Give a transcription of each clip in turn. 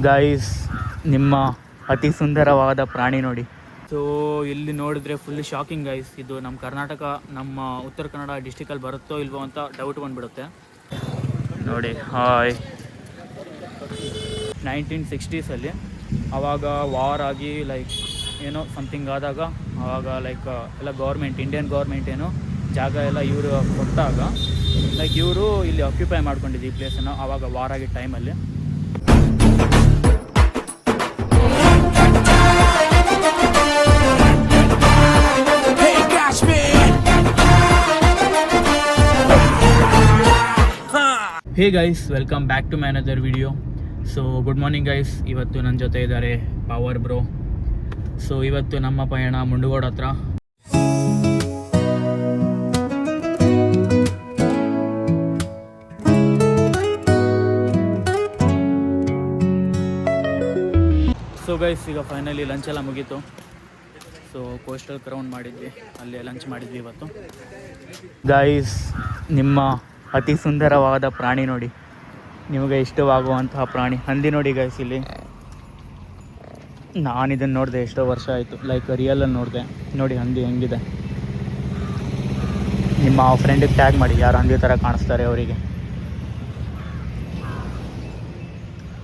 Guys, ನಿಮ್ಮ ಅತಿ ಸುಂದರವಾದ ಪ್ರಾಣಿ ನೋಡಿ. ಸೊ ಇಲ್ಲಿ ನೋಡಿದ್ರೆ ಫುಲ್ ಶಾಕಿಂಗ್ ಗೈಸ್. ಇದು ನಮ್ಮ ಕರ್ನಾಟಕ, ನಮ್ಮ ಉತ್ತರ ಕನ್ನಡ ಡಿಸ್ಟಿಕಲ್ಲಿ ಬರುತ್ತೋ ಇಲ್ವೋ ಅಂತ ಡೌಟ್ ಬಂದ್ಬಿಡುತ್ತೆ ನೋಡಿ. ಹಾಯ್, 1960s ಆವಾಗ ವಾರ್ ಆಗಿ ಲೈಕ್ ಏನೋ ಸಮಥಿಂಗ್ ಆದಾಗ, ಆವಾಗ ಲೈಕ್ ಎಲ್ಲ ಗೌರ್ಮೆಂಟ್, ಇಂಡಿಯನ್ ಗೌರ್ಮೆಂಟ್ ಏನೋ ಜಾಗ ಎಲ್ಲ ಇವರು ಕೊಟ್ಟಾಗ ಲೈಕ್ ಇವರು ಇಲ್ಲಿ ಆಕ್ಯುಪೈ ಮಾಡ್ಕೊಂಡಿದ್ದು ಈ ಪ್ಲೇಸನ್ನು. ಆವಾಗ ವಾರ್ ಆಗಿದ್ದ ಟೈಮಲ್ಲಿ hey guys, welcome back to my another video. So good morning guys. ಇವತ್ತು ನನ್ನ ಜೊತೆ ಇದ್ದಾರೆ ಪವರ್ ಬ್ರೋ. ಸೊ ಇವತ್ತು ನಮ್ಮ ಪಯಣ ಮುಂಡಗೋಡ ಹತ್ರ. ಸೊ ಗೈಸ್, ಈಗ ಫೈನಲಿ ಲಂಚ್ ಎಲ್ಲ ಮುಗೀತು. ಸೊ ಕೋಸ್ಟಲ್ ಕ್ರೌನ್ ಮಾಡಿದ್ವಿ, ಅಲ್ಲೇ ಲಂಚ್ ಮಾಡಿದ್ವಿ ಇವತ್ತು. ಗೈಸ್, ನಿಮ್ಮ ಅತಿ ಸುಂದರವಾದ ಪ್ರಾಣಿ ನೋಡಿ, ನಿಮಗೆ ಇಷ್ಟವಾಗುವಂತಹ ಪ್ರಾಣಿ ಹಂದಿ ನೋಡಿ ಗೈಸ್. ಇಲ್ಲಿ ನಾನು ಇದನ್ನು ನೋಡಿದೆ ಎಷ್ಟೋ ವರ್ಷ ಆಯಿತು, ಲೈಕ್ ರಿಯಲಲ್ಲಿ ನೋಡಿದೆ. ನೋಡಿ ಹಂದಿ ಹೆಂಗಿದೆ. ನಿಮ್ಮ ಫ್ರೆಂಡಿಗೆ ಟ್ಯಾಗ್ ಮಾಡಿ, ಯಾರು ಹಂದಿ ಥರ ಕಾಣಿಸ್ತಾರೆ ಅವರಿಗೆ.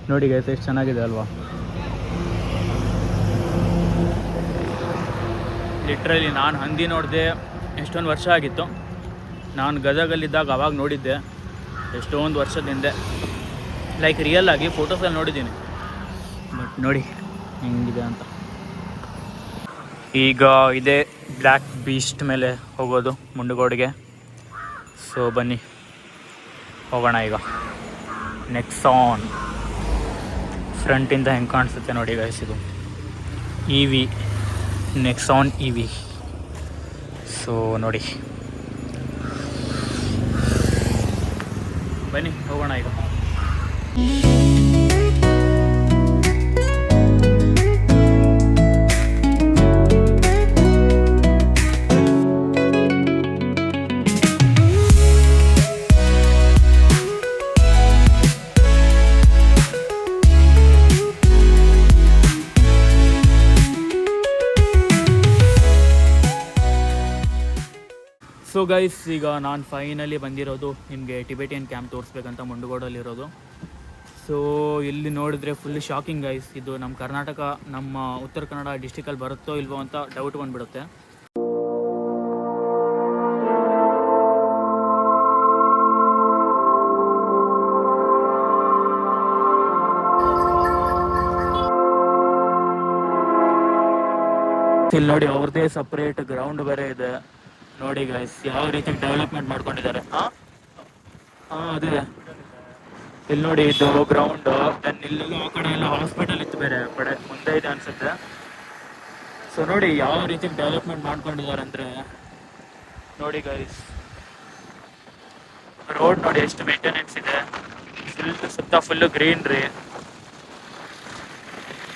ನೋಡಿ ಗೈಸ್, ಎಷ್ಟು ಚೆನ್ನಾಗಿದೆ ಅಲ್ವಾ. ಲಿಟ್ರಲಿ ನಾನು ಹಂದಿ ನೋಡಿದೆ ಎಷ್ಟೊಂದು ವರ್ಷ ಆಗಿತ್ತು. ನಾನು ಗದಗಲ್ಲಿದ್ದಾಗ ಅವಾಗ ನೋಡಿದ್ದೆ, ಎಷ್ಟೊಂದು ವರ್ಷದ ಹಿಂದೆ. ಲೈಕ್ ರಿಯಲ್ ಆಗಿ ಫೋಟೋಸಲ್ಲಿ ನೋಡಿದ್ದೀನಿ, ಬಟ್ ನೋಡಿ ಹೆಂಗಿದೆ ಅಂತ. ಈಗ ಇದೇ ಬ್ಲ್ಯಾಕ್ ಬೀಸ್ಟ್ ಮೇಲೆ ಹೋಗೋದು ಮುಂಡಗೋಡಿಗೆ. ಸೊ ಬನ್ನಿ ಹೋಗೋಣ ಈಗ. ನೆಕ್ಸಾನ್ ಫ್ರಂಟಿಂದ ಹೆಂಗೆ ಕಾಣಿಸುತ್ತೆ ನೋಡಿ ಗೈಸ್. ಇದು EV, ನೆಕ್ಸಾನ್ EV. ಸೊ ನೋಡಿ, ಬನ್ನಿ ಹೋಗೋಣ ಈಗ. ಸೊ ಗೈಸ್, ಈಗ ನಾನು ಫೈನಲಿ ಬಂದಿರೋದು ನಿಮಗೆ ಟಿಬೆಟಿಯನ್ ಕ್ಯಾಂಪ್ ತೋರಿಸ್ಬೇಕಂತ ಮುಂಡಗೋಡಲ್ಲಿರೋದು. ಸೊ ಇಲ್ಲಿ ನೋಡಿದ್ರೆ ಫುಲ್ ಶಾಕಿಂಗ್ ಗೈಸ್. ಇದು ನಮ್ಮ ಕರ್ನಾಟಕ, ನಮ್ಮ ಉತ್ತರ ಕನ್ನಡ ಡಿಸ್ಟಿಕಲ್ಲಿ ಬರುತ್ತೋ ಇಲ್ವೋ ಅಂತ ಡೌಟ್ ಬಂದ್ಬಿಡುತ್ತೆ. ಇಲ್ಲಿ ನೋಡಿ, ಅವ್ರದ್ದೇ ಸಪ್ರೇಟ್ ಗ್ರೌಂಡ್ ಬೇರೆ ಇದೆ ನೋಡಿ ಗೈಸ್. ಯಾವ ರೀತಿ ಡೆವಲಪ್ಮೆಂಟ್ ಮಾಡ್ಕೊಂಡಿದ್ದಾರೆ. ಅದೇ ಇಲ್ಲಿ ನೋಡಿ, ಇದು ಗ್ರೌಂಡ್. ಇಲ್ಲೆಲ್ಲ ಆ ಕಡೆ ಎಲ್ಲ ಹಾಸ್ಪಿಟಲ್ ಇತ್ತು, ಬೇರೆ ಕಡೆ ಮುಂದೆ ಇದೆ ಅನ್ಸುತ್ತೆ. ಸೊ ನೋಡಿ ಯಾವ ರೀತಿ ಡೆವಲಪ್ಮೆಂಟ್ ಮಾಡ್ಕೊಂಡಿದ್ದಾರೆ ಅಂದರೆ ನೋಡಿ ಗೈಸ್. ರೋಡ್ ನೋಡಿ ಎಷ್ಟು ಮೇಂಟೆನೆನ್ಸ್ ಇದೆ, ಸುತ್ತ ಫುಲ್ಲು ಗ್ರೀನ್ರಿ.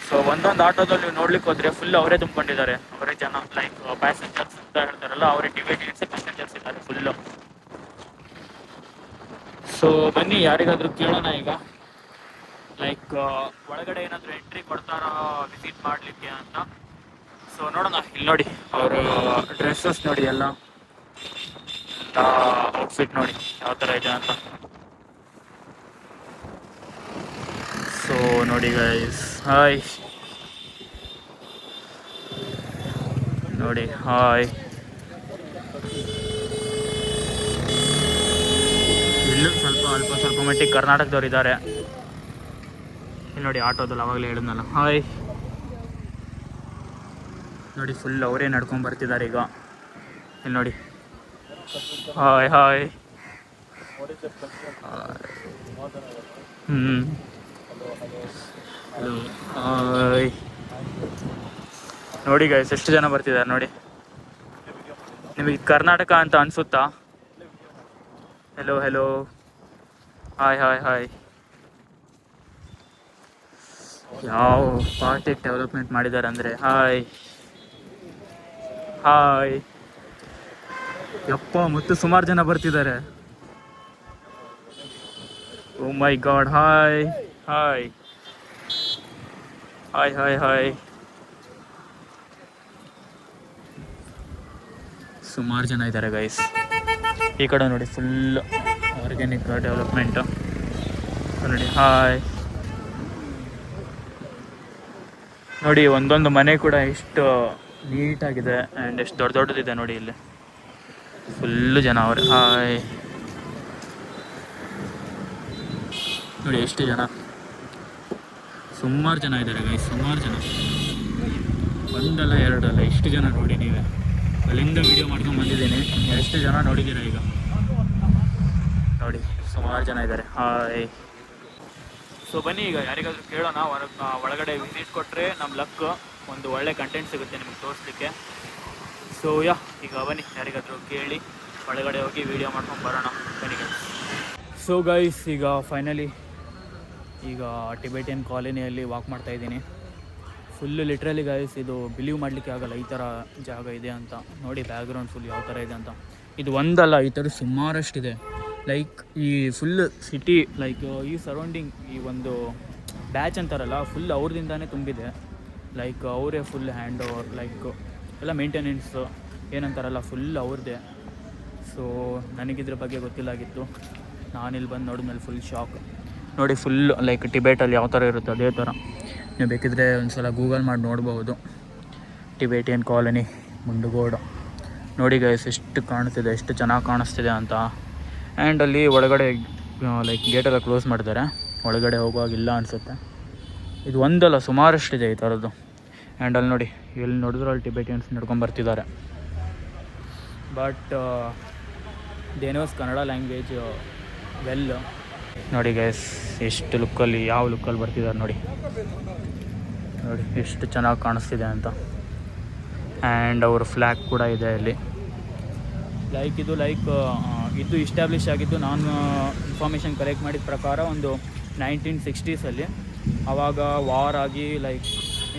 ಸೊ ಒಂದೊಂದು ಆಟೋದಲ್ಲಿ ನೀವು ನೋಡ್ಲಿಕ್ಕೆ ಹೋದ್ರೆ ಫುಲ್ ಅವರೇ ತುಂಬಿಕೊಂಡಿದ್ದಾರೆ, ಅವರೇ ಜನ. ಲೈಕ್ ಪ್ಯಾಸೆಂಜರ್ಸ್ ಅಂತ ಹೇಳ್ತಾರಲ್ಲ, ಅವರೇ ಟಿಬೆಟಿಯನ್ಸ್ ಪ್ಯಾಸೆಂಜರ್ಸ್ ಇದ್ದಾರೆ ಫುಲ್ಲು. ಸೊ ಬನ್ನಿ ಯಾರಿಗಾದ್ರೂ ಕೇಳೋಣ ಈಗ, ಲೈಕ್ ಒಳಗಡೆ ಏನಾದರೂ ಎಂಟ್ರಿ ಕೊಡ್ತಾರಾ ವಿಸಿಟ್ ಮಾಡಲಿಕ್ಕೆ ಅಂತ. ಸೊ ನೋಡೋಣ. ಇಲ್ಲಿ ನೋಡಿ ಅವರು ಡ್ರೆಸ್ಸಸ್ ನೋಡಿ, ಎಲ್ಲ ಔಟ್ಫಿಟ್ ನೋಡಿ ಯಾವ ಥರ ಇದೆ ಅಂತ. ಸೊ ನೋಡಿ ಗೈಸ್, ಹಾಯ್ ನೋಡಿ, ಹಾಯ್. ಇಲ್ಲೂ ಸ್ವಲ್ಪ ಮಟ್ಟಿಗೆ ಕರ್ನಾಟಕದವ್ರು ಇದ್ದಾರೆ. ಇಲ್ಲಿ ನೋಡಿ ಆಟೋದಲ್ಲಿ ಅವಾಗಲೇ ಹೇಳಿದ್ನಲ್ಲ, ಹಾಯ್. ನೋಡಿ ಫುಲ್ ಅವರೇ ನಡ್ಕೊಂಡು ಬರ್ತಿದ್ದಾರೆ ಈಗ. ಇಲ್ಲಿ ನೋಡಿ, ಹಾಯ್ ಹಾಯ್. ಹಾಯ್. ನೋಡಿ ಗೈಸ್, ಎಷ್ಟು ಜನ ಬರ್ತಿದ್ದಾರೆ ನೋಡಿ. ನಿಮಗೆ ಕರ್ನಾಟಕ ಅಂತ ಅನ್ಸುತ್ತಾ? Hello hello, hi hi hi. ಯಾವ ಪಾರ್ಟಿ ಡೆವಲಪ್ಮೆಂಟ್ ಮಾಡಿದ್ದಾರೆ ಅಂದರೆ, ಹಾಯ್ ಹಾಯ್. ಯಪ್ಪ, ಮತ್ತು ಸುಮಾರು ಜನ ಬರ್ತಿದ್ದಾರೆ. Oh my god, hi hi. Hi hi hi. ಸುಮಾರು ಜನ ಇದ್ದಾರೆ ಗೈಸ್. ಈ ಕಡೆ ನೋಡಿ ಫುಲ್ ಆರ್ಗ್ಯಾನಿಕ್ ಡೆವಲಪ್ಮೆಂಟ್ ನೋಡಿ. ಹಾಯ್. ನೋಡಿ ಒಂದೊಂದು ಮನೆ ಕೂಡ ಎಷ್ಟು ನೀಟಾಗಿದೆ ಆ್ಯಂಡ್ ಎಷ್ಟು ದೊಡ್ಡ ದೊಡ್ಡದಿದೆ ನೋಡಿ. ಇಲ್ಲಿ ಫುಲ್ಲು ಜನ ಅವ್ರೆ. ಹಾಯ್. ನೋಡಿ ಎಷ್ಟು ಜನ, ಸುಮಾರು ಜನ ಇದ್ದಾರೆ ಗೈಸ್, ಸುಮಾರು ಜನ. ಒಂದಲ್ಲ ಎರಡಲ್ಲ, ಎಷ್ಟು ಜನ ನೋಡಿ ನೀವೇ. ಅಲ್ಲಿಂದ ವಿಡಿಯೋ ಮಾಡ್ಕೊಂಡು ಬಂದಿದ್ದೀನಿ, ಎಷ್ಟು ಜನ ನೋಡಿದ್ದೀರ ಈಗ ನೋಡಿ. ಸುಮಾರು ಜನ ಇದ್ದಾರೆ. ಹಾಯ್. ಸೊ ಬನ್ನಿ ಈಗ ಯಾರಿಗಾದ್ರೂ ಕೇಳೋಣ, ಒಳಗಡೆ ವಿಸಿಟ್ ಕೊಟ್ಟರೆ ನಮ್ಮ ಲಕ್ ಒಂದು ಒಳ್ಳೆ ಕಂಟೆಂಟ್ ಸಿಗುತ್ತೆ ನಿಮಗೆ ತೋರಿಸ್ಲಿಕ್ಕೆ. ಸೊ ಈಗ ಬನ್ನಿ ಯಾರಿಗಾದ್ರೂ ಕೇಳಿ ಒಳಗಡೆ ಹೋಗಿ ವಿಡಿಯೋ ಮಾಡ್ಕೊಂಡು ಬರೋಣ ಬನ್ನಿ ಗೈಸ್. ಸೊ ಗೈಸ್ ಈಗ ಫೈನಲಿ ಈಗ ಟಿಬೆಟಿಯನ್ ಕಾಲೋನಿಯಲ್ಲಿ ವಾಕ್ ಮಾಡ್ತಾಯಿದ್ದೀನಿ. ಫುಲ್ಲು ಲಿಟ್ರಲಿ ಗೈಸ್, ಇದು ಬಿಲೀವ್ ಮಾಡಲಿಕ್ಕೆ ಆಗಲ್ಲ ಈ ಥರ ಜಾಗ ಇದೆ ಅಂತ. ನೋಡಿ ಬ್ಯಾಕ್ಗ್ರೌಂಡ್ ಫುಲ್ ಯಾವ ಥರ ಇದೆ ಅಂತ. ಇದು ಒಂದಲ್ಲ, ಈ ಥರ ಸುಮಾರಷ್ಟಿದೆ. ಲೈಕ್ ಈ ಫುಲ್ ಸಿಟಿ, ಲೈಕ್ ಈ ಸರೌಂಡಿಂಗ್, ಈ ಒಂದು ಬ್ಯಾಚ್ ಅಂತಾರಲ್ಲ, ಫುಲ್ ಅವ್ರದಿಂದಾನೇ ತುಂಬಿದೆ. ಲೈಕ್ ಅವರೇ ಫುಲ್ ಹ್ಯಾಂಡ್ ಓವರ್, ಲೈಕ್ ಎಲ್ಲ ಮೇಂಟೆನೆನ್ಸ್ ಏನಂತಾರಲ್ಲ ಫುಲ್ ಅವ್ರದ್ದೇ. ಸೊ ನನಗಿದ್ರ ಬಗ್ಗೆ ಗೊತ್ತಿಲ್ಲಾಗಿತ್ತು. ನಾನಿಲ್ಲಿ ಬಂದು ನೋಡಿದ್ಮೇಲೆ ಫುಲ್ ಶಾಕ್. ನೋಡಿ ಫುಲ್ ಲೈಕ್ ಟಿಬೇಟಲ್ಲಿ ಯಾವ ಥರ ಇರುತ್ತೆ ಅದೇ ಥರ. ನೀವು ಬೇಕಿದ್ರೆ ಒಂದು ಸಲ ಗೂಗಲ್ ಮಾಡಿ ನೋಡ್ಬೋದು. ಟಿಬೇಟಿಯನ್ ಕಾಲೋನಿ ಮುಂಡಗೋಡ ನೋಡಿ ಗೈಸ್, ಎಷ್ಟು ಕಾಣಿಸ್ತಿದೆ, ಎಷ್ಟು ಚೆನ್ನಾಗಿ ಕಾಣಿಸ್ತಿದೆ ಅಂತ. ಆ್ಯಂಡ್ ಅಲ್ಲಿ ಒಳಗಡೆ ಲೈಕ್ ಗೇಟೆಲ್ಲ ಕ್ಲೋಸ್ ಮಾಡಿದ್ದಾರೆ, ಒಳಗಡೆ ಹೋಗುವಾಗಿಲ್ಲ ಅನಿಸುತ್ತೆ. ಇದು ಒಂದಲ್ಲ ಸುಮಾರಷ್ಟಿದೆ ಈ ಥರದ್ದು. ಆ್ಯಂಡ್ ಅಲ್ಲಿ ನೋಡಿ, ಎಲ್ಲಿ ನೋಡಿದ್ರು ಅಲ್ಲಿ ಟಿಬೇಟಿಯನ್ಸ್ ನಡ್ಕೊಂಡು ಬರ್ತಿದ್ದಾರೆ. But they knows Kannada language well. ನೋಡಿ ಗೈಸ್ ಎಷ್ಟು ಲುಕ್ಕಲ್ಲಿ, ಯಾವ ಲುಕ್ಕಲ್ಲಿ ಬರ್ತಿದ್ದಾರೆ ನೋಡಿ. ನೋಡಿ ಎಷ್ಟು ಚೆನ್ನಾಗಿ ಕಾಣಿಸ್ತಿದೆ ಅಂತ. ಆ್ಯಂಡ್ ಅವ್ರ ಫ್ಲ್ಯಾಗ್ ಕೂಡ ಇದೆ ಇಲ್ಲಿ. ಲೈಕ್ ಇದು ಇಸ್ಟಾಬ್ಲಿಷ್ ಆಗಿದ್ದು, ನಾನು ಇನ್ಫಾರ್ಮೇಷನ್ ಕಲೆಕ್ಟ್ ಮಾಡಿದ ಪ್ರಕಾರ ಒಂದು 1960s ಆವಾಗ ವಾರ್ ಆಗಿ ಲೈಕ್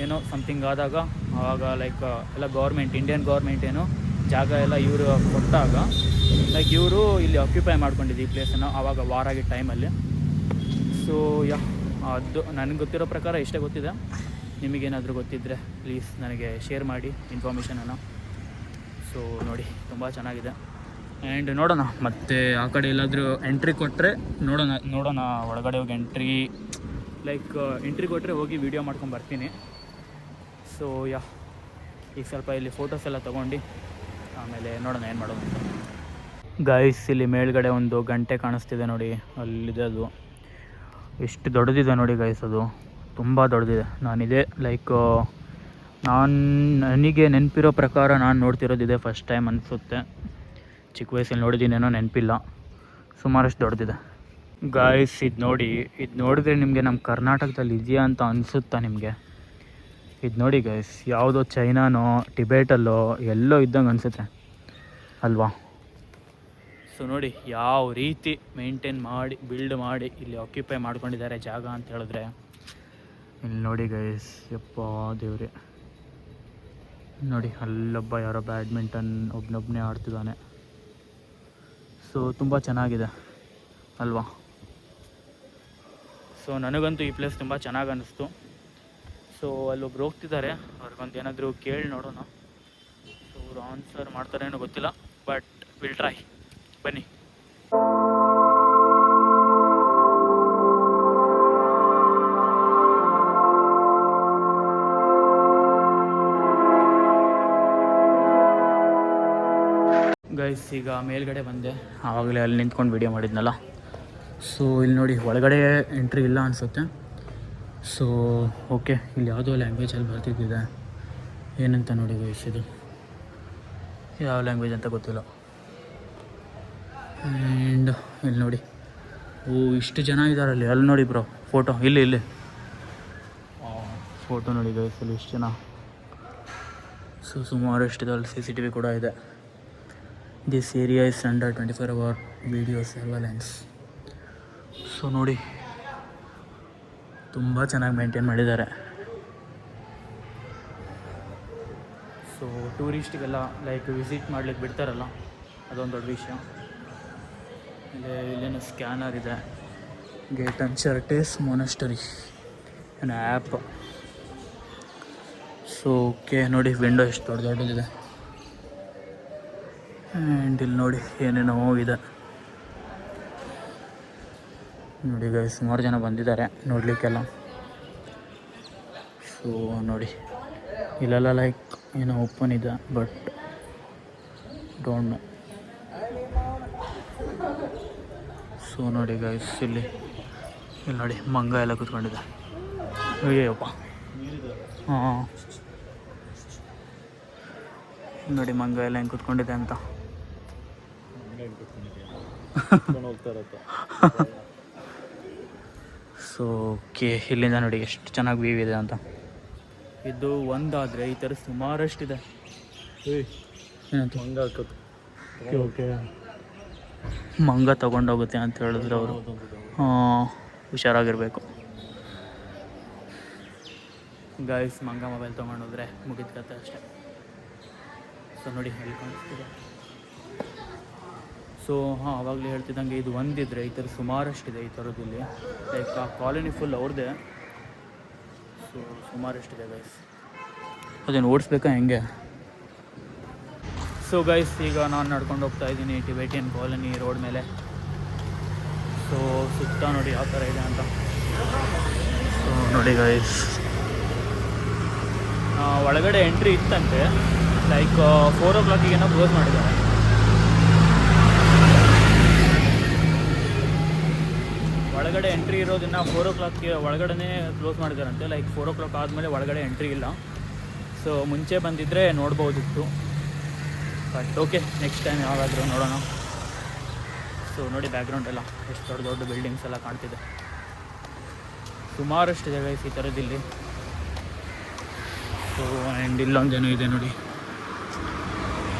ಏನೋ ಸಮಥಿಂಗ್ ಆದಾಗ, ಆವಾಗ ಲೈಕ್ ಎಲ್ಲ ಗೌರ್ಮೆಂಟ್, ಇಂಡಿಯನ್ ಗೌರ್ಮೆಂಟ್ ಏನೋ ಜಾಗ ಎಲ್ಲ ಇವರು ಕೊಟ್ಟಾಗ ಲೈಕ್ ಇವರು ಇಲ್ಲಿ ಆಕ್ಯುಪೈ ಮಾಡ್ಕೊಂಡಿದ್ದು ಈ ಪ್ಲೇಸನ್ನು, ಆವಾಗ ವಾರ್ ಆಗಿದ್ದ ಟೈಮಲ್ಲಿ. ಸೊ ಅದು ನನಗೆ ಗೊತ್ತಿರೋ ಪ್ರಕಾರ ಇಷ್ಟೇ ಗೊತ್ತಿದೆ. ನಿಮಗೇನಾದರೂ ಗೊತ್ತಿದ್ದರೆ ಪ್ಲೀಸ್ ನನಗೆ ಶೇರ್ ಮಾಡಿ ಇನ್ಫಾರ್ಮೇಷನನ್ನು. ಸೊ ನೋಡಿ ತುಂಬ ಚೆನ್ನಾಗಿದೆ. ಆ್ಯಂಡ್ ನೋಡೋಣ ಮತ್ತೆ ಆ ಕಡೆ ಎಲ್ಲಾದರೂ ಎಂಟ್ರಿ ಕೊಟ್ಟರೆ ನೋಡೋಣ ಒಳಗಡೆ ಹೋಗಿ ಎಂಟ್ರಿ ಕೊಟ್ಟರೆ ಹೋಗಿ ವೀಡಿಯೋ ಮಾಡ್ಕೊಂಡು ಬರ್ತೀನಿ. ಸೊ ಈಗ ಸ್ವಲ್ಪ ಇಲ್ಲಿ ಫೋಟೋಸ್ ಎಲ್ಲ ತೊಗೊಂಡು ಆಮೇಲೆ ನೋಡೋಣ ಏನು ಮಾಡೋದು ಅಂತ. ಗೈಸ್ ಇಲ್ಲಿ ಮೇಲ್ಗಡೆ ಒಂದು ಗಂಟೆ ಕಾಣಿಸ್ತಿದೆ ನೋಡಿ, ಅಲ್ಲಿದೆ ಅದು. ಎಷ್ಟು ದೊಡ್ಡದಿದೆ ನೋಡಿ ಗೈಸ್, ಅದು ತುಂಬ ದೊಡ್ಡದಿದೆ. ನನಗೆ ನೆನಪಿರೋ ಪ್ರಕಾರ ನಾನು ನೋಡ್ತಿರೋದಿದೆ ಫಸ್ಟ್ ಟೈಮ್ ಅನಿಸುತ್ತೆ. ಚಿಕ್ಕ ವಯಸ್ಸಲ್ಲಿ ನೋಡಿದ್ದೀನೇನೋ ನೆನಪಿಲ್ಲ, ಸುಮಾರಷ್ಟು ದೊಡ್ಡದಿದೆ ಗಾಯ್ಸ್. ಇದು ನೋಡಿದ್ರೆ ನಿಮಗೆ ನಮ್ಮ ಕರ್ನಾಟಕದಲ್ಲಿ ಇದೆಯಾ ಅಂತ ಅನಿಸುತ್ತಾ ನಿಮಗೆ? ಇದು ನೋಡಿ ಗೈಸ್, ಯಾವುದೋ ಚೈನಾನೋ ಟಿಬೇಟಲ್ಲೋ ಎಲ್ಲೋ ಇದ್ದಂಗೆ ಅನಿಸುತ್ತೆ ಅಲ್ವಾ? ಸೊ ನೋಡಿ ಯಾವ ರೀತಿ ಮೇಂಟೈನ್ ಮಾಡಿ ಬಿಲ್ಡ್ ಮಾಡಿ ಇಲ್ಲಿ ಆಕ್ಯುಪೈ ಮಾಡ್ಕೊಂಡಿದ್ದಾರೆ ಜಾಗ ಅಂತ ಹೇಳಿದ್ರೆ. ಇಲ್ಲಿ ನೋಡಿ ಗೈಸ್, ಯಪ್ಪ ದೇವ್ರೆ, ನೋಡಿ ಅಲ್ಲೊಬ್ಬ ಯಾರೋ ಬ್ಯಾಡ್ಮಿಂಟನ್ ಒಬ್ಬನೇ ಆಡ್ತಿದ್ದಾನೆ. ಸೊ ತುಂಬ ಚೆನ್ನಾಗಿದೆ ಅಲ್ವಾ? ಸೊ ನನಗಂತೂ ಈ ಪ್ಲೇಸ್ ತುಂಬ ಚೆನ್ನಾಗಿ ಅನ್ನಿಸ್ತು. ಸೊ ಅಲ್ಲೊಬ್ರು ಹೋಗ್ತಿದ್ದಾರೆ, ಅವ್ರಿಗೊಂದು ಏನಾದರೂ ಕೇಳಿ ನೋಡೋಣ. ಸೊ ಅವರು ಆನ್ಸರ್ ಮಾಡ್ತಾರೇನೋ ಗೊತ್ತಿಲ್ಲ, ಬಟ್ ವಿಲ್ ಟ್ರೈ. ಬನ್ನಿ. ಗೈಸ್ ಈಗ ಮೇಲ್ಗಡೆ ಬಂದೆ, ಆವಾಗಲೇ ಅಲ್ಲಿ ನಿಂತ್ಕೊಂಡು ವಿಡಿಯೋ ಮಾಡಿದ್ನಲ್ಲ. ಸೊ ಇಲ್ಲಿ ನೋಡಿ ಒಳಗಡೆ ಎಂಟ್ರಿ ಇಲ್ಲ ಅನಿಸುತ್ತೆ. ಸೊ ಓಕೆ, ಇಲ್ಲಿ ಯಾವುದೋ ಲ್ಯಾಂಗ್ವೇಜಲ್ಲಿ ಬರ್ತಿದ್ದಿದೆ, ಏನಂತ ನೋಡಿ ಗೈಸ್, ಇದು ಯಾವ ಲ್ಯಾಂಗ್ವೇಜ್ ಅಂತ ಗೊತ್ತಿಲ್ಲ. ಆ್ಯಂಡ್ ಇಲ್ಲಿ ನೋಡಿ, ಇಷ್ಟು ಜನ ಇದ್ದಾರೆ ಅಲ್ಲಿ ನೋಡಿ ಬ್ರೋ ಫೋಟೋ, ಇಲ್ಲಿ ಫೋಟೋ ನೋಡಿ ಗೈಸ್, ಅಲ್ಲಿ ಇಷ್ಟು ಜನ. ಸೊ ಸುಮಾರು ಎಷ್ಟಿದೆ ಅಲ್ಲಿ, CCTV ಕೂಡ ಇದೆ. This area is under 24 hour video surveillance. So ನೋಡಿ ತುಂಬ ಚೆನ್ನಾಗಿ ಮೇಂಟೈನ್ ಮಾಡಿದ್ದಾರೆ. ಸೊ ಟೂರಿಸ್ಟಿಗೆಲ್ಲ ಲೈಕ್ ವಿಸಿಟ್ ಮಾಡ್ಲಿಕ್ಕೆ ಬಿಡ್ತಾರಲ್ಲ, ಅದೊಂದು ದೊಡ್ಡ ವಿಷಯ. ಇಲ್ಲೇನು ಸ್ಕ್ಯಾನರ್ ಇದೆ. ಗೇಟ್ ಅಂಡ್ ಚರ್ಟೇಸ್ ಮೊನಸ್ಟರಿ ಏನೋ ಆ್ಯಪ್. ಸೊ ಓಕೆ ನೋಡಿ ವಿಂಡೋ ಎಷ್ಟು ದೊಡ್ಡದಿದೆ. ಆ್ಯಂಡ್ ಇಲ್ಲಿ ನೋಡಿ ಏನೇನೋ ಇದೆ ನೋಡಿ ಗೈಸ್, ಸುಮಾರು ಜನ ಬಂದಿದ್ದಾರೆ ನೋಡಲಿಕ್ಕೆಲ್ಲ. ಸೊ ನೋಡಿ ಇಲ್ಲೆಲ್ಲ ಲೈಕ್ ಏನೋ ಓಪನ್ ಇದೆ, ಬಟ್ ಡೋಂಟ್ ನೋ. ಸೊ ನೋಡಿ ಗೈಸ್, ಇಲ್ಲಿ ನೋಡಿ ಮಂಗ ಎಲ್ಲ ಕೂತ್ಕೊಂಡಿದೆ. ಅಯ್ಯಪ್ಪ, ಹಾಂ ನೋಡಿ ಮಂಗ ಎಲ್ಲ ಹೆಂಗೆ ಕೂತ್ಕೊಂಡಿದೆ ಅಂತ. ಸೊ ಓಕೆ, ಇಲ್ಲಿಂದ ನೋಡಿ ಎಷ್ಟು ಚೆನ್ನಾಗಿ ವ್ಯೂ ಇದೆ ಅಂತ. ಇದು ಒಂದಾದರೆ ಈ ಥರ ಸುಮಾರಷ್ಟಿದೆ. ಓಕೆ, ಮಂಗ ತಗೊಂಡೋಗುತ್ತೆ ಅಂತ ಹೇಳಿದ್ರು ಅವರು. ಹುಷಾರಾಗಿರಬೇಕು ಗೈಸ್. ಮಂಗ ಮೊಬೈಲ್ ತೊಗೊಂಡೋದ್ರೆ ಮುಗಿದ ಕತೆ ಅಷ್ಟೇ. ಸೊ ನೋಡಿ ಎಲ್ಲಿ ಕಾಣಿಸ್ತಿದೆ. ಸೊ ಆವಾಗಲೇ ಹೇಳ್ತಿದ್ದಂಗೆ ಇದು ಒಂದಿದ್ರೆ ಈ ಥರ ಸುಮಾರಷ್ಟಿದೆ ಈ ಥರದ್ದು. ಲೈಕ್ ಆ ಕಾಲೋನಿ ಫುಲ್ ಅವ್ರದ್ದೇ. ಸೊ ಸುಮಾರಷ್ಟಿದೆ ಗೈಸ್. ಅದೇನು ಓಡಿಸ್ಬೇಕಾ ಹೆಂಗೆ? ಸೊ ಗೈಸ್, ಈಗ ನಾನು ನಡ್ಕೊಂಡು ಹೋಗ್ತಾ ಇದ್ದೀನಿ ಟಿಬೆಟಿಯನ್ ಕಾಲೋನಿ ರೋಡ್ ಮೇಲೆ. ಸೊ ಸುತ್ತ ನೋಡಿ ಯಾವ ಥರ ಇದೆ ಅಂತ. ಸೊ ನೋಡಿ ಗೈಸ್, ಒಳಗಡೆ ಎಂಟ್ರಿ ಇತ್ತಂತೆ, ಲೈಕ್ 4 o'clock ಕ್ಲೋಸ್ ಮಾಡಿದ್ದಾರೆ. ಒಳಗಡೆ ಎಂಟ್ರಿ ಇರೋದನ್ನು 4 o'clock ಒಳಗಡೆ ಕ್ಲೋಸ್ ಮಾಡಿದಾರಂತೆ. ಲೈಕ್ 4 o'clock ಆದಮೇಲೆ ಒಳಗಡೆ ಎಂಟ್ರಿ ಇಲ್ಲ. ಸೊ ಮುಂಚೆ ಬಂದಿದ್ದರೆ ನೋಡ್ಬೋದಿತ್ತು, ಬಟ್ ಓಕೆ, ನೆಕ್ಸ್ಟ್ ಟೈಮ್ ಯಾವಾಗಾದರೂ ನೋಡೋಣ. ಸೊ ನೋಡಿ ಬ್ಯಾಕ್ಗ್ರೌಂಡ್ ಎಲ್ಲ ಎಷ್ಟು ದೊಡ್ಡ ದೊಡ್ಡ ಬಿಲ್ಡಿಂಗ್ಸ್ ಎಲ್ಲ ಕಾಣ್ತಿದೆ. ಸುಮಾರಷ್ಟಿದೆ ಗೈಸ್ ಈ ಥರದ್ದಿಲ್ಲಿ. ಸೊ ಆ್ಯಂಡ್ ಇಲ್ಲೊಂದೇನೋ ಇದೆ ನೋಡಿ.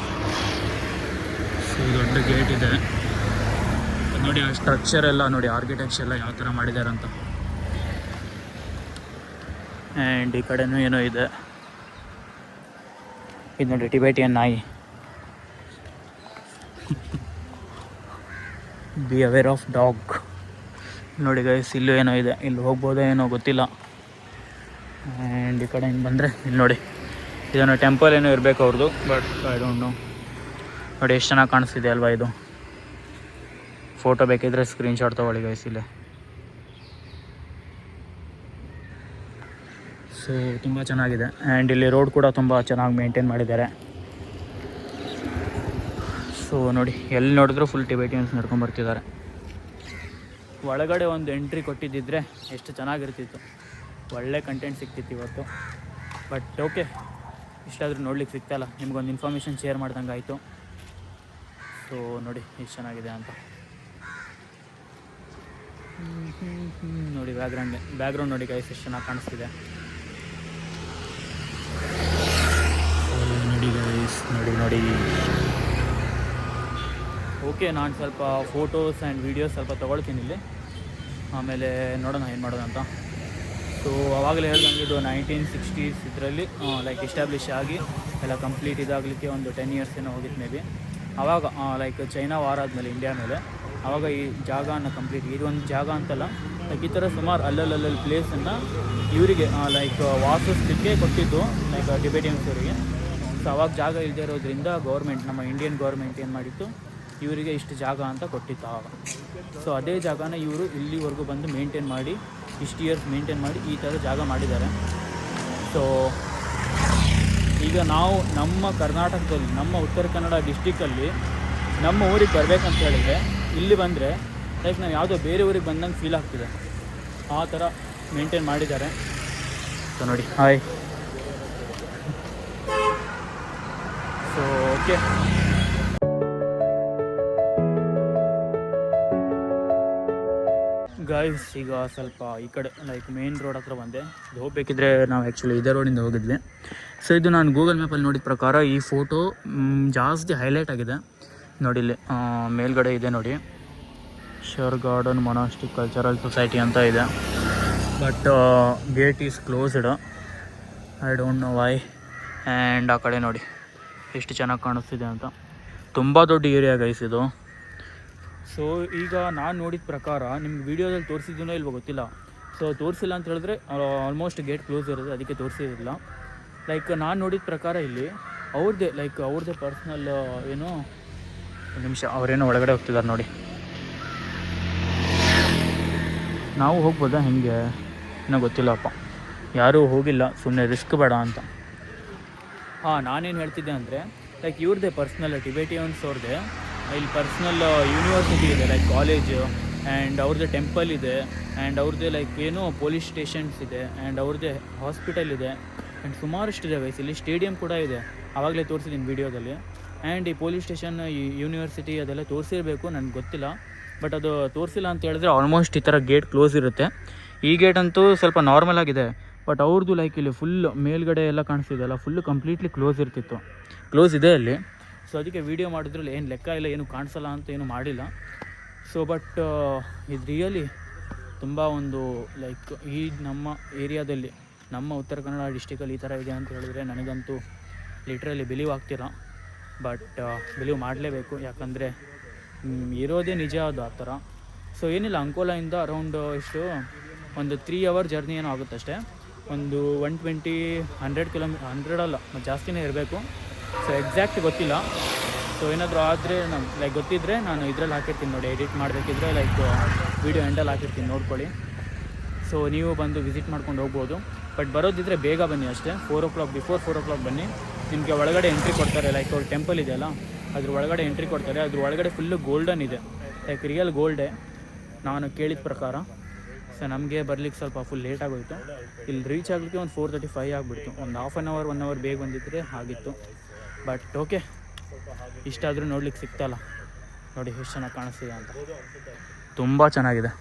ಸೊ ದೊಡ್ಡ ಗೇಟ್ ಇದೆ ನೋಡಿ. ಆ ಸ್ಟ್ರಕ್ಚರ್ ಎಲ್ಲ ನೋಡಿ, ಆರ್ಕಿಟೆಕ್ಚರ್ ಎಲ್ಲ ಯಾವ ಥರ ಮಾಡಿದ್ದಾರೆ ಅಂತ. ಆ್ಯಂಡ್ ಈ ಕಡೆನೂ ಏನೋ ಇದೆ. ಇದು ನೋಡಿ ಟಿಬೆಟಿಯನ್ ನಾಯಿ. Be aware of dog. ನೋಡಿ ಗೈಸ್, ಇಲ್ಲೂ ಏನೋ ಇದೆ, ಇಲ್ಲಿ ಹೋಗ್ಬೋದೋ ಏನೋ ಗೊತ್ತಿಲ್ಲ. ಆ್ಯಂಡ್ ಈ ಕಡೆ ಹಿಂಗೆ ಬಂದರೆ ಇಲ್ಲಿ ನೋಡಿ, ಇದನ್ನು ಟೆಂಪಲ್ ಏನೋ ಇರಬೇಕು ಅವ್ರದ್ದು, ಬಟ್ ಐ ಡೋಂಟ್ ನೋ. ನೋಡಿ ಎಷ್ಟು ಚೆನ್ನಾಗಿ ಕಾಣಿಸ್ತಿದೆ ಅಲ್ವಾ ಇದು. ಫೋಟೋ ಬೇಕಿದ್ರೆ ಸ್ಕ್ರೀನ್ಶಾಟ್ ತೊಗೊಳ್ಳಿ ಗೈಸ್ ಇಲ್ಲೇ. ಸೊ ತುಂಬ ಚೆನ್ನಾಗಿದೆ. ಆ್ಯಂಡ್ ಇಲ್ಲಿ ರೋಡ್ ಕೂಡ ತುಂಬ ಚೆನ್ನಾಗಿ ಮೇಂಟೈನ್ ಮಾಡಿದ್ದಾರೆ. ಸೊ ನೋಡಿ, ಎಲ್ಲಿ ನೋಡಿದ್ರೂ ಫುಲ್ ಟಿಬೆಟಿಯನ್ಸ್ ನಡ್ಕೊಂಬರ್ತಿದ್ದಾರೆ. ಒಳಗಡೆ ಒಂದು ಎಂಟ್ರಿ ಕೊಟ್ಟಿದ್ದಿದ್ರೆ ಎಷ್ಟು ಚೆನ್ನಾಗಿರ್ತಿತ್ತು, ಒಳ್ಳೆ ಕಂಟೆಂಟ್ ಸಿಗ್ತಿತ್ತು ಇವತ್ತು. ಬಟ್ ಓಕೆ, ಇಷ್ಟಾದರೂ ನೋಡ್ಲಿಕ್ಕೆ ಸಿಗ್ತಾಯಿಲ್ಲ. ನಿಮ್ಗೊಂದು ಇನ್ಫಾರ್ಮೇಷನ್ ಶೇರ್ ಮಾಡ್ದಂಗೆ ಆಯಿತು. ಸೊ ನೋಡಿ ಎಷ್ಟು ಚೆನ್ನಾಗಿದೆ ಅಂತ. ನೋಡಿ ಬ್ಯಾಕ್ಗ್ರೌಂಡ್ ನೋಡಿ ಗೈಸ್ ಎಷ್ಟು ಚೆನ್ನಾಗಿ ಕಾಣಿಸ್ತಿದೆ. ನೋಡಿ ಗೈಸ್, ನೋಡಿ ಓಕೆ, ನಾನು ಸ್ವಲ್ಪ ಫೋಟೋಸ್ ಆ್ಯಂಡ್ ವೀಡಿಯೋಸ್ ಸ್ವಲ್ಪ ತೊಗೊಳ್ತೀನಿ ಇಲ್ಲಿ, ಆಮೇಲೆ ನೋಡೋಣ ಏನು ಮಾಡೋಣ ಅಂತ. ಸೊ ಆವಾಗಲೇ ಹೇಳ್ದಂಗೆ ಇದು 1960s ಇದರಲ್ಲಿ ಲೈಕ್ ಎಸ್ಟಾಬ್ಲಿಷ್ ಆಗಿ ಎಲ್ಲ ಕಂಪ್ಲೀಟ್ ಇದಾಗಲಿಕ್ಕೆ ಒಂದು 10 years ಏನೋ ಹೋಗಿತ್ತು ಮೇ ಬಿ. ಆವಾಗ ಲೈಕ್ ಚೈನಾ ವಾರ ಆದಮೇಲೆ ಇಂಡಿಯಾ ಮೇಲೆ, ಆವಾಗ ಈ ಜಾಗನ ಕಂಪ್ಲೀಟ್, ಇದೊಂದು ಜಾಗ ಅಂತಲ್ಲ, ಲೈಕ್ ಈ ಥರ ಸುಮಾರು ಅಲ್ಲಲ್ಲಿ ಪ್ಲೇಸನ್ನು ಇವರಿಗೆ ಲೈಕ್ ವಾಸಿಸಲಿಕ್ಕೆ ಕೊಟ್ಟಿದ್ದು, ಲೈಕ್ ಟಿಬೆಟಿಯನ್ಸ್ ಅವರಿಗೆ. ಸೊ ಅವಾಗ ಜಾಗ ಇಲ್ಲದೆ ಇರೋದ್ರಿಂದ ಗೌರ್ಮೆಂಟ್, ನಮ್ಮ ಇಂಡಿಯನ್ ಗೌರ್ಮೆಂಟ್ ಏನು ಮಾಡಿತ್ತು, ಇವರಿಗೆ ಇಷ್ಟು ಜಾಗ ಅಂತ ಕೊಟ್ಟಿತ್ತು ಆವಾಗ. ಸೊ ಅದೇ ಜಾಗನ ಇವರು ಇಲ್ಲಿವರೆಗೂ ಬಂದು ಮೇಂಟೈನ್ ಮಾಡಿ, ಇಷ್ಟು ಇಯರ್ಸ್ ಮೇಂಟೈನ್ ಮಾಡಿ ಈ ಥರ ಜಾಗ ಮಾಡಿದ್ದಾರೆ. ಸೊ ಈಗ ನಾವು ನಮ್ಮ ಕರ್ನಾಟಕದಲ್ಲಿ, ನಮ್ಮ ಉತ್ತರ ಕನ್ನಡ ಡಿಸ್ಟಿಕಲ್ಲಿ ನಮ್ಮ ಊರಿಗೆ ಬರಬೇಕಂತ ಹೇಳಿದರೆ, ಇಲ್ಲಿ ಬಂದರೆ ಲೈಕ್ ನಾವು ಯಾವುದೋ ಬೇರೆ ಊರಿಗೆ ಬಂದಂಗೆ ಫೀಲ್ ಆಗ್ತಿದೆ. ಆ ಥರ ಮೇಂಟೈನ್ ಮಾಡಿದ್ದಾರೆ. ಸೊ ನೋಡಿ, ಹಾಯ್. ಸೊ ಓಕೆ, ಗೈಸ್ ಈಗ ಸ್ವಲ್ಪ ಈ ಕಡೆ ಲೈಕ್ ಮೇನ್ ರೋಡ್ ಹತ್ರ ಬಂದೆ. ಇದು ಹೋಗಬೇಕಿದ್ರೆ ನಾವು ಆ್ಯಕ್ಚುಲಿ ಇದೇ ರೋಡಿಂದ ಹೋಗಿದ್ವಿ. ಸೊ ಇದು ನಾನು ಗೂಗಲ್ ಮ್ಯಾಪಲ್ಲಿ ನೋಡಿದ ಪ್ರಕಾರ ಈ ಫೋಟೋ ಜಾಸ್ತಿ ಹೈಲೈಟ್ ಆಗಿದೆ. ನೋಡಿ ಇಲ್ಲಿ ಮೇಲ್ಗಡೆ ಇದೆ ನೋಡಿ, ಶರ್ ಗಾರ್ಡನ್ ಮೊನಾಸ್ಟಿಕ್ ಕಲ್ಚರಲ್ ಸೊಸೈಟಿ ಅಂತ ಇದೆ. But gate is closed, I don't know why. And ಆ ಕಡೆ ನೋಡಿ ಎಷ್ಟು ಚೆನ್ನಾಗಿ ಕಾಣಿಸ್ತಿದೆ ಅಂತ. ತುಂಬ ದೊಡ್ಡ ಏರಿಯಾ ಗೈಸ್ ಇದು. ಸೊ ಈಗ ನಾನು ನೋಡಿದ ಪ್ರಕಾರ, ನಿಮ್ಗೆ ವೀಡಿಯೋದಲ್ಲಿ ತೋರಿಸಿದ್ದೀನೋ ಇಲ್ವೋ ಗೊತ್ತಿಲ್ಲ. ಸೊ ತೋರಿಸಿಲ್ಲ ಅಂತ ಹೇಳಿದ್ರೆ ಆಲ್ಮೋಸ್ಟ್ ಗೇಟ್ ಕ್ಲೋಸ್ ಇರೋದು, ಅದಕ್ಕೆ ತೋರಿಸಿರಲಿಲ್ಲ. ಲೈಕ್ ನಾನು ನೋಡಿದ ಪ್ರಕಾರ ಇಲ್ಲಿ ಅವ್ರದ್ದೇ ಪರ್ಸ್ನಲ್ ಏನು, ಒಂದು ನಿಮಿಷ, ಅವರೇನೋ ಒಳಗಡೆ ಹೋಗ್ತಿದ್ದಾರೆ ನೋಡಿ. ನಾವು ಹೋಗ್ಬೋದಾ ಹೆಂಗೆ ಇನ್ನೂ ಗೊತ್ತಿಲ್ಲಪ್ಪ, ಯಾರೂ ಹೋಗಿಲ್ಲ, ಸುಮ್ಮನೆ ರಿಸ್ಕ್ ಬೇಡ ಅಂತ. ನಾನೇನು ಹೇಳ್ತಿದ್ದೆ ಅಂದರೆ ಲೈಕ್ ಇವ್ರದ್ದೇ ಪರ್ಸ್ನಲ್ ಟಿಬೇಟಿಯನ್ಸ್ ಅವ್ರದ್ದೇ ಇಲ್ಲಿ ಪರ್ಸ್ನಲ್ ಯೂನಿವರ್ಸಿಟಿ ಇದೆ, ಲೈಕ್ ಕಾಲೇಜು, ಆ್ಯಂಡ್ ಅವ್ರದ್ದೇ ಟೆಂಪಲ್ ಇದೆ, ಆ್ಯಂಡ್ ಅವ್ರದ್ದೇ ಲೈಕ್ ಏನೋ ಪೊಲೀಸ್ ಸ್ಟೇಷನ್ಸ್ ಇದೆ, ಆ್ಯಂಡ್ ಅವ್ರದ್ದೇ ಹಾಸ್ಪಿಟಲ್ ಇದೆ, ಆ್ಯಂಡ್ ಸುಮಾರಷ್ಟು ಇದೆ ವಯಸ್ಸು. ಇಲ್ಲಿ ಸ್ಟೇಡಿಯಂ ಕೂಡ ಇದೆ, ಆವಾಗಲೇ ತೋರಿಸಿದ್ದೀನಿ ವೀಡಿಯೋದಲ್ಲಿ. ಆ್ಯಂಡ್ ಈ ಪೊಲೀಸ್ ಸ್ಟೇಷನ್, ಈ ಯೂನಿವರ್ಸಿಟಿ ಅದೆಲ್ಲ ತೋರಿಸಿರಬೇಕು, ನನಗೆ ಗೊತ್ತಿಲ್ಲ. ಬಟ್ ಅದು ತೋರಿಸಿಲ್ಲ ಅಂತ ಹೇಳಿದ್ರೆ ಆಲ್ಮೋಸ್ಟ್ ಈ ಥರ ಗೇಟ್ ಕ್ಲೋಸ್ ಇರುತ್ತೆ. ಈ ಗೇಟ್ ಅಂತೂ ಸ್ವಲ್ಪ ನಾರ್ಮಲ್ ಆಗಿದೆ, ಬಟ್ ಅವ್ರದ್ದು ಲೈಕ್ ಇಲ್ಲಿ ಫುಲ್ ಮೇಲ್ಗಡೆ ಎಲ್ಲ ಕಾಣಿಸ್ತಿದೆಯಲ್ಲ, ಫುಲ್ಲು ಕಂಪ್ಲೀಟ್ಲಿ ಕ್ಲೋಸ್ ಇರ್ತಿತ್ತು, ಕ್ಲೋಸ್ ಇದೆ ಅಲ್ಲಿ. ಸೊ ಅದಕ್ಕೆ ವೀಡಿಯೋ ಮಾಡಿದ್ರಲ್ಲಿ ಏನು ಲೆಕ್ಕ ಇಲ್ಲ, ಏನು ಕಾಣಿಸಲ್ಲ ಅಂತ ಏನು ಮಾಡಿಲ್ಲ. ಸೊ ಬಟ್ ಇದು ರಿಯಲಿ ತುಂಬ ಒಂದು ಲೈಕ್ ಈ ನಮ್ಮ ಏರಿಯಾದಲ್ಲಿ, ನಮ್ಮ ಉತ್ತರ ಕನ್ನಡ ಡಿಸ್ಟಿಕಲ್ಲಿ ಈ ಥರ ಇದೆ ಅಂತ ಹೇಳಿದ್ರೆ ನನಗಂತೂ ಲಿಟ್ರಲಿ ಬಿಲೀವ್ ಆಗ್ತಿಲ್ಲ. ಬಟ್ ಬಿಲೀವ್ ಮಾಡಲೇಬೇಕು, ಯಾಕಂದರೆ ಇರೋದೇ ನಿಜ ಅದು ಆ ಥರ. ಸೊ ಏನಿಲ್ಲ, ಅಂಕೋಲಾಯಿಂದ ಅರೌಂಡ್ ಒಂದು 3 hour ಜರ್ನಿ ಏನೋ ಆಗುತ್ತಷ್ಟೇ. ಒಂದು 120-100 ಕಿಲೋಮೀಟರ್, 100 ಅಲ್ಲ ಮತ್ತು ಜಾಸ್ತಿನೇ ಇರಬೇಕು. ಸೊ ಎಕ್ಸಾಕ್ಟ್ ಗೊತ್ತಿಲ್ಲ. ಸೊ ಏನಾದರೂ ಆದರೆ ನಾನು ಲೈಕ್ ಗೊತ್ತಿದ್ದರೆ ನಾನು ಇದರಲ್ಲಿ ಹಾಕಿರ್ತೀನಿ ನೋಡಿ, ಎಡಿಟ್ ಮಾಡಬೇಕಿದ್ರೆ ಲೈಕ್ ವೀಡಿಯೋ ಎಂಡಲ್ಲಿ ಹಾಕಿರ್ತೀನಿ, ನೋಡ್ಕೊಳ್ಳಿ. ಸೊ ನೀವು ಬಂದು ವಿಸಿಟ್ ಮಾಡ್ಕೊಂಡು ಹೋಗ್ಬೋದು. ಬಟ್ ಬರೋದಿದ್ದರೆ ಬೇಗ ಬನ್ನಿ ಅಷ್ಟೇ, 4 o'clock, ಬಿಫೋರ್ 4 o'clock ಬನ್ನಿ. ನಿಮಗೆ ಒಳಗಡೆ ಎಂಟ್ರಿ ಕೊಡ್ತಾರೆ, ಲೈಕ್ ಅವ್ರ ಟೆಂಪಲ್ ಇದೆಯಲ್ಲ ಅದ್ರ ಒಳಗಡೆ ಎಂಟ್ರಿ ಕೊಡ್ತಾರೆ. ಅದ್ರ ಒಳಗಡೆ ಫುಲ್ಲು ಗೋಲ್ಡನ್ ಇದೆ, ಲೈಕ್ ರಿಯಲ್ ಗೋಲ್ಡೇ ನಾನು ಕೇಳಿದ ಪ್ರಕಾರ. ಸೊ ನಮಗೆ ಬರಲಿಕ್ಕೆ ಸ್ವಲ್ಪ ಫುಲ್ ಲೇಟ್ ಆಗೋಯಿತು, ಇಲ್ಲಿ ರೀಚ್ ಆಗಲಿಕ್ಕೆ ಒಂದು 4:35 ಆಗಿಬಿಡ್ತು. ಒಂದು ಹಾಫ್ ಆನ್ ಅವರ್ 1 hour ಬೇಗ ಬಂದಿದ್ದರೆ ಆಗಿತ್ತು. ಬಟ್ ಓಕೆ, ಇಷ್ಟಾದರೂ ನೋಡ್ಲಿಕ್ಕೆ ಸಿಗ್ತಲ್ಲ ನೋಡಿ ಎಷ್ಟು ಚೆನ್ನಾಗಿ ಕಾಣಿಸ್ತಿದೆ ಅಂತ, ತುಂಬ ಚೆನ್ನಾಗಿದೆ.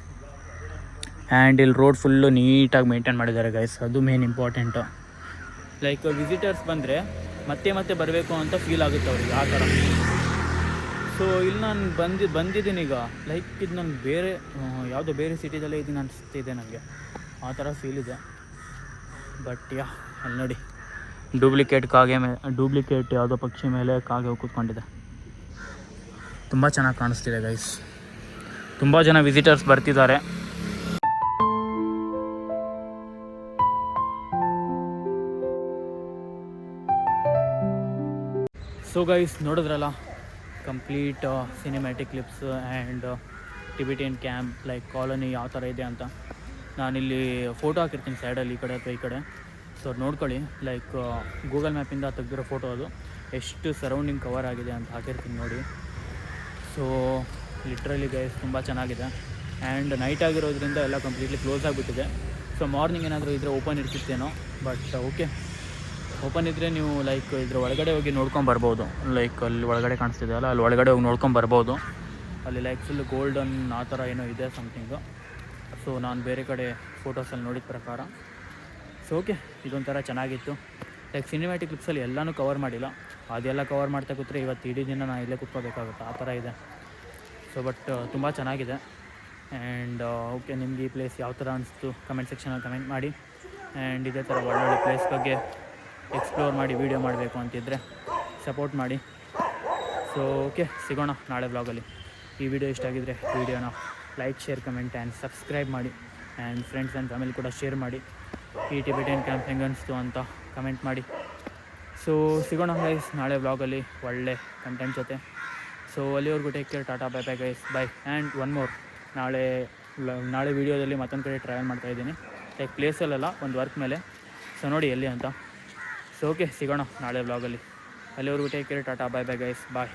ಆ್ಯಂಡ್ ಇಲ್ಲಿ ರೋಡ್ ಫುಲ್ಲು ನೀಟಾಗಿ ಮೇಂಟೈನ್ ಮಾಡಿದ್ದಾರೆ ಗೈಸ್, ಅದು ಮೇನ್ ಇಂಪಾರ್ಟೆಂಟು. ಲೈಕ್ ವಿಸಿಟರ್ಸ್ ಬಂದರೆ ಮತ್ತೆ ಬರಬೇಕು ಅಂತ ಫೀಲ್ ಆಗುತ್ತೆ ಅವ್ರಿಗೆ, ಆ ಥರ. ಸೊ ಇಲ್ಲಿ ನಾನು ಬಂದಿದ್ದೀನಿ ಈಗ, ಲೈಕ್ ಇದು ನಾನು ಯಾವುದೋ ಬೇರೆ ಸಿಟಿದಲ್ಲೇ ಇದನ್ನು ಅನಿಸ್ತಿದೆ ನನಗೆ, ಆ ಥರ ಫೀಲ್ ಇದೆ. ಬಟ್ ಅಲ್ಲಿ ನೋಡಿ ಡೂಪ್ಲಿಕೇಟ್ ಯಾವುದೋ ಪಕ್ಷಿ ಮೇಲೆ ಕಾಗೆ ಕೂತ್ಕೊಂಡಿದೆ, ತುಂಬ ಚೆನ್ನಾಗಿ ಕಾಣಿಸ್ತಿದೆ ಗೈಸ್. ತುಂಬ ಜನ ವಿಸಿಟರ್ಸ್ ಬರ್ತಿದ್ದಾರೆ. ಸೊ ಗೈಸ್ ನೋಡಿದ್ರಲ್ಲ, complete cinematic clips and Tibetan camp like colony ಯಾವ ಥರ ಇದೆ ಅಂತ. ನಾನಿಲ್ಲಿ ಫೋಟೋ ಹಾಕಿರ್ತೀನಿ ಸೈಡಲ್ಲಿ, ಈ ಕಡೆ ಅಥವಾ ಈ ಕಡೆ. ಸೊ ನೋಡ್ಕೊಳ್ಳಿ, ಲೈಕ್ ಗೂಗಲ್ ಮ್ಯಾಪಿಂದ ತೆಗೆದಿರೋ ಫೋಟೋ ಅದು, ಎಷ್ಟು ಸರೌಂಡಿಂಗ್ ಕವರ್ ಆಗಿದೆ ಅಂತ ಹಾಕಿರ್ತೀನಿ ನೋಡಿ. ಸೊ ಲಿಟ್ರಲಿ ಗೈಸ್ ತುಂಬ ಚೆನ್ನಾಗಿದೆ. ಆ್ಯಂಡ್ ನೈಟ್ ಆಗಿರೋದ್ರಿಂದ ಎಲ್ಲ ಕಂಪ್ಲೀಟ್ಲಿ ಕ್ಲೋಸ್ ಆಗಿಬಿಟ್ಟಿದೆ. ಸೊ ಮಾರ್ನಿಂಗ್ ಏನಾದರೂ ಇದ್ದರೆ ಓಪನ್ ಇರ್ತಿತ್ತೇನೋ, ಬಟ್ ಓಕೆ, ಓಪನ್ ಇದ್ದರೆ ನೀವು ಲೈಕ್ ಇದ್ರ ಒಳಗಡೆ ಹೋಗಿ ನೋಡ್ಕೊಂಬರ್ಬೋದು. ಲೈಕ್ ಅಲ್ಲಿ ಒಳಗಡೆ ಕಾಣಿಸ್ತಿದೆ ಅಲ್ಲ, ಅಲ್ಲಿ ಒಳಗಡೆ ಹೋಗಿ ನೋಡ್ಕೊಂಬರ್ಬೋದು. ಅಲ್ಲಿ ಲೈಕ್ ಫುಲ್ ಗೋಲ್ಡನ್ ಆ ಥರ ಏನೋ ಇದೆ ಸಮಥಿಂಗು. ಸೊ ನಾನು ಬೇರೆ ಕಡೆ ಫೋಟೋಸಲ್ಲಿ ನೋಡಿದ ಪ್ರಕಾರ. ಸೊ ಓಕೆ, ಇದೊಂಥರ ಚೆನ್ನಾಗಿತ್ತು. ಲೈಕ್ ಸಿನಿಮ್ಯಾಟಿಕ್ ಕ್ಲಿಪ್ಸಲ್ಲಿ ಎಲ್ಲನೂ ಕವರ್ ಮಾಡಿಲ್ಲ, ಅದೆಲ್ಲ ಕವರ್ ಮಾಡ್ತಾ ಕೂತ್ರೆ ಇವತ್ತು ಇಡೀ ದಿನ ನಾನು ಇಲ್ಲೇ ಕೂತ್ಕೋಬೇಕಾಗುತ್ತೆ, ಆ ಥರ ಇದೆ. ಸೊ ಬಟ್ ತುಂಬ ಚೆನ್ನಾಗಿದೆ. ಆ್ಯಂಡ್ ಓಕೆ, ನಿಮಗೆ ಈ ಪ್ಲೇಸ್ ಯಾವ ಥರ ಅನಿಸ್ತು ಕಮೆಂಟ್ ಸೆಕ್ಷನಲ್ಲಿ ಕಮೆಂಟ್ ಮಾಡಿ. ಆ್ಯಂಡ್ ಇದೇ ಥರ ಒಳ್ಳೊಳ್ಳೆ ಪ್ಲೇಸ್ ಬಗ್ಗೆ ಎಕ್ಸ್ಪ್ಲೋರ್ ಮಾಡಿ ವೀಡಿಯೋ ಮಾಡಬೇಕು ಅಂತಿದ್ದರೆ ಸಪೋರ್ಟ್ ಮಾಡಿ. ಸೊ ಓಕೆ, ಸಿಗೋಣ ನಾಳೆ ವ್ಲಾಗಲ್ಲಿ. ಈ ವಿಡಿಯೋ ಇಷ್ಟ ಆಗಿದ್ದರೆ ವಿಡಿಯೋನ like, share, comment and subscribe ಮಾಡಿ. ಆ್ಯಂಡ್ ಫ್ರೆಂಡ್ಸ್ ಆ್ಯಂಡ್ ಫ್ಯಾಮಿಲಿ ಕೂಡ ಶೇರ್ ಮಾಡಿ. ಈ ಟಿಬೆಟಿಯನ್ ಕ್ಯಾಂಪ್ ಹೆಂಗೆ ಅನಿಸ್ತು ಅಂತ ಕಮೆಂಟ್ ಮಾಡಿ. ಸೊ ಸಿಗೋಣ ಗೈಸ್ ನಾಳೆ ವ್ಲಾಗಲ್ಲಿ ಒಳ್ಳೆ ಕಂಟೆಂಟ್ ಜೊತೆ. ಸೊ ಅಲ್ಲಿವರೆಗೂ take care, tata, bye bye guys, by. And one more, ನಾಳೆ ವೀಡಿಯೋದಲ್ಲಿ ಮತ್ತೊಂದು ಕಡೆ ಟ್ರಾವೆಲ್ ಮಾಡ್ತಾಯಿದ್ದೀನಿ, ಲೈಕ್ ಪ್ಲೇಸಲ್ಲೆಲ್ಲ ಒಂದು ವರ್ಕ್ ಮೇಲೆ. ಸೊ ನೋಡಿ ಎಲ್ಲಿ ಅಂತ. ಸೊ ಓಕೆ, ಸಿಗೋಣ ನಾಳೆ ವ್ಲಾಗಲ್ಲಿ. ಅಲ್ಲಿವರೆಗೂ take care, tata, bye bye guys, ಬಾಯ್.